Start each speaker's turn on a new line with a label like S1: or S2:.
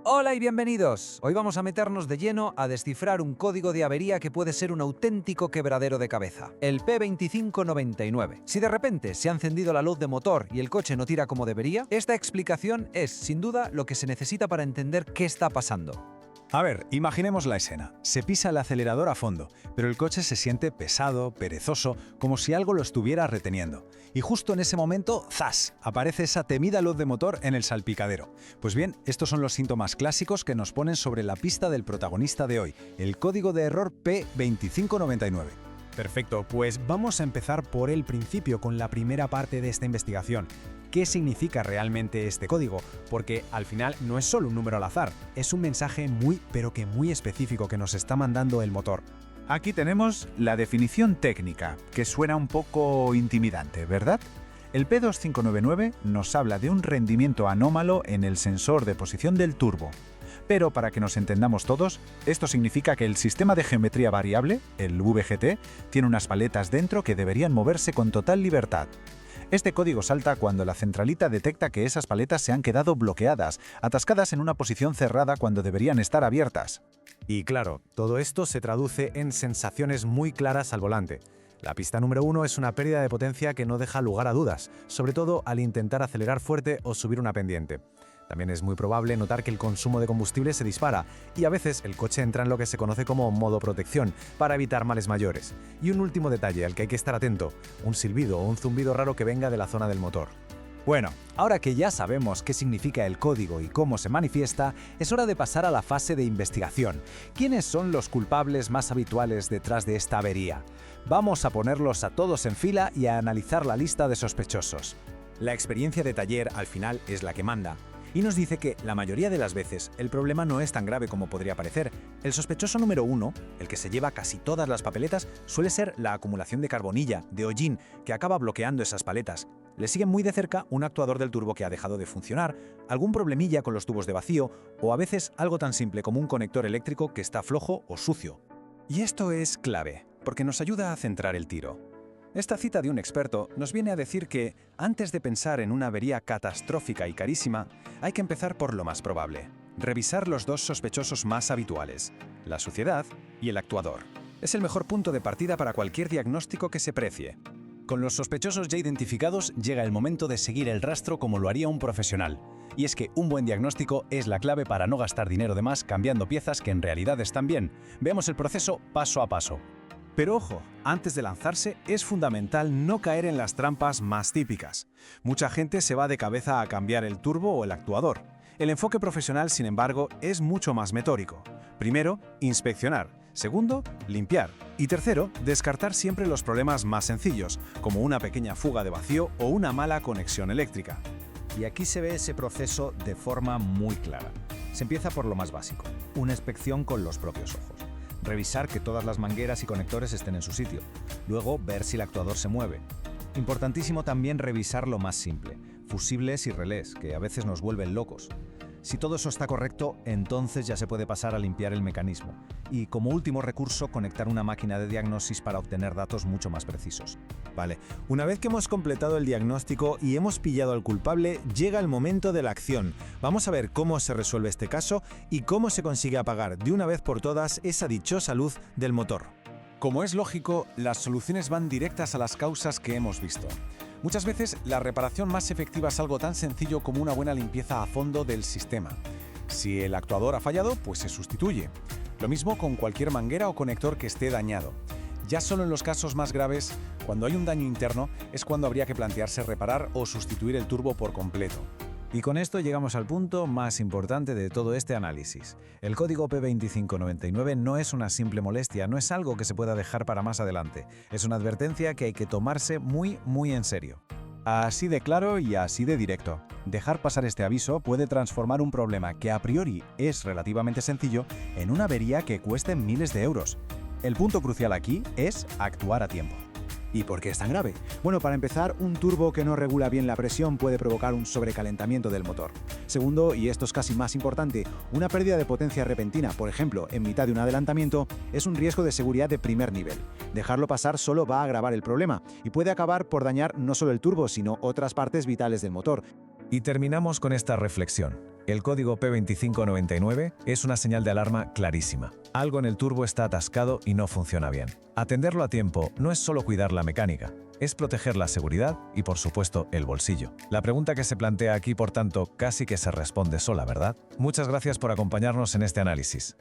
S1: Hola y bienvenidos. Hoy vamos a meternos de lleno a descifrar un código de avería que puede ser un auténtico quebradero de cabeza, el P2599. Si de repente se ha encendido la luz de motor y el coche no tira como debería, esta explicación es, sin duda, lo que se necesita para entender qué está pasando.
S2: A ver, imaginemos la escena. Se pisa el acelerador a fondo, pero el coche se siente pesado, perezoso, como si algo lo estuviera reteniendo. Y justo en ese momento, ¡zas!, aparece esa temida luz de motor en el salpicadero. Pues bien, estos son los síntomas clásicos que nos ponen sobre la pista del protagonista de hoy, el código de error P2599.
S3: Perfecto, pues vamos a empezar por el principio con la primera parte de esta investigación. ¿Qué significa realmente este código? Porque al final no es solo un número al azar, es un mensaje muy específico que nos está mandando el motor.
S4: Aquí tenemos la definición técnica, que suena un poco intimidante, ¿verdad? El P2599 nos habla de un rendimiento anómalo en el sensor de posición del turbo. Pero para que nos entendamos todos, esto significa que el sistema de geometría variable, el VGT, tiene unas paletas dentro que deberían moverse con total libertad. Este código salta cuando la centralita detecta que esas paletas se han quedado bloqueadas, atascadas en una posición cerrada cuando deberían estar abiertas.
S3: Y claro, todo esto se traduce en sensaciones muy claras al volante. La pista número 1 es una pérdida de potencia que no deja lugar a dudas, sobre todo al intentar acelerar fuerte o subir una pendiente. También es muy probable notar que el consumo de combustible se dispara y a veces el coche entra en lo que se conoce como modo protección para evitar males mayores. Y un último detalle al que hay que estar atento, un silbido o un zumbido raro que venga de la zona del motor.
S2: Bueno, ahora que ya sabemos qué significa el código y cómo se manifiesta, es hora de pasar a la fase de investigación. ¿Quiénes son los culpables más habituales detrás de esta avería? Vamos a ponerlos a todos en fila y a analizar la lista de sospechosos.
S3: La experiencia de taller al final es la que manda. Y nos dice que, la mayoría de las veces, el problema no es tan grave como podría parecer. El sospechoso número 1, el que se lleva casi todas las papeletas, suele ser la acumulación de carbonilla, de hollín, que acaba bloqueando esas paletas. Le sigue muy de cerca un actuador del turbo que ha dejado de funcionar, algún problemilla con los tubos de vacío, o a veces algo tan simple como un conector eléctrico que está flojo o sucio. Y esto es clave, porque nos ayuda a centrar el tiro. Esta cita de un experto nos viene a decir que, antes de pensar en una avería catastrófica y carísima, hay que empezar por lo más probable. Revisar los dos sospechosos más habituales, la suciedad y el actuador. Es el mejor punto de partida para cualquier diagnóstico que se precie. Con los sospechosos ya identificados, llega el momento de seguir el rastro como lo haría un profesional. Y es que un buen diagnóstico es la clave para no gastar dinero de más cambiando piezas que en realidad están bien. Veamos el proceso paso a paso. Pero ojo, antes de lanzarse es fundamental no caer en las trampas más típicas. Mucha gente se va de cabeza a cambiar el turbo o el actuador. El enfoque profesional, sin embargo, es mucho más metódico. Primero, inspeccionar. Segundo, limpiar. Y tercero, descartar siempre los problemas más sencillos, como una pequeña fuga de vacío o una mala conexión eléctrica.
S2: Y aquí se ve ese proceso de forma muy clara. Se empieza por lo más básico, una inspección con los propios ojos. Revisar que todas las mangueras y conectores estén en su sitio. Luego, ver si el actuador se mueve. Importantísimo también revisar lo más simple, fusibles y relés, que a veces nos vuelven locos. Si todo eso está correcto, entonces ya se puede pasar a limpiar el mecanismo. Y como último recurso, conectar una máquina de diagnosis para obtener datos mucho más precisos.
S3: Vale, una vez que hemos completado el diagnóstico y hemos pillado al culpable, llega el momento de la acción. Vamos a ver cómo se resuelve este caso y cómo se consigue apagar de una vez por todas esa dichosa luz del motor.
S2: Como es lógico, las soluciones van directas a las causas que hemos visto. Muchas veces, la reparación más efectiva es algo tan sencillo como una buena limpieza a fondo del sistema. Si el actuador ha fallado, pues se sustituye. Lo mismo con cualquier manguera o conector que esté dañado. Ya solo en los casos más graves, cuando hay un daño interno, es cuando habría que plantearse reparar o sustituir el turbo por completo. Y con esto llegamos al punto más importante de todo este análisis. El código P2599 no es una simple molestia, no es algo que se pueda dejar para más adelante. Es una advertencia que hay que tomarse muy en serio. Así de claro y así de directo. Dejar pasar este aviso puede transformar un problema que a priori es relativamente sencillo en una avería que cueste miles de euros. El punto crucial aquí es actuar a tiempo.
S3: ¿Y por qué es tan grave? Bueno, para empezar, un turbo que no regula bien la presión puede provocar un sobrecalentamiento del motor. Segundo, y esto es casi más importante, una pérdida de potencia repentina, por ejemplo, en mitad de un adelantamiento, es un riesgo de seguridad de primer nivel. Dejarlo pasar solo va a agravar el problema y puede acabar por dañar no solo el turbo, sino otras partes vitales del motor.
S2: Y terminamos con esta reflexión.
S5: El código P2599 es una señal de alarma clarísima. Algo en el turbo está atascado y no funciona bien. Atenderlo a tiempo no es solo cuidar la mecánica, es proteger la seguridad y, por supuesto, el bolsillo. La pregunta que se plantea aquí, por tanto, casi que se responde sola, ¿verdad? Muchas gracias por acompañarnos en este análisis.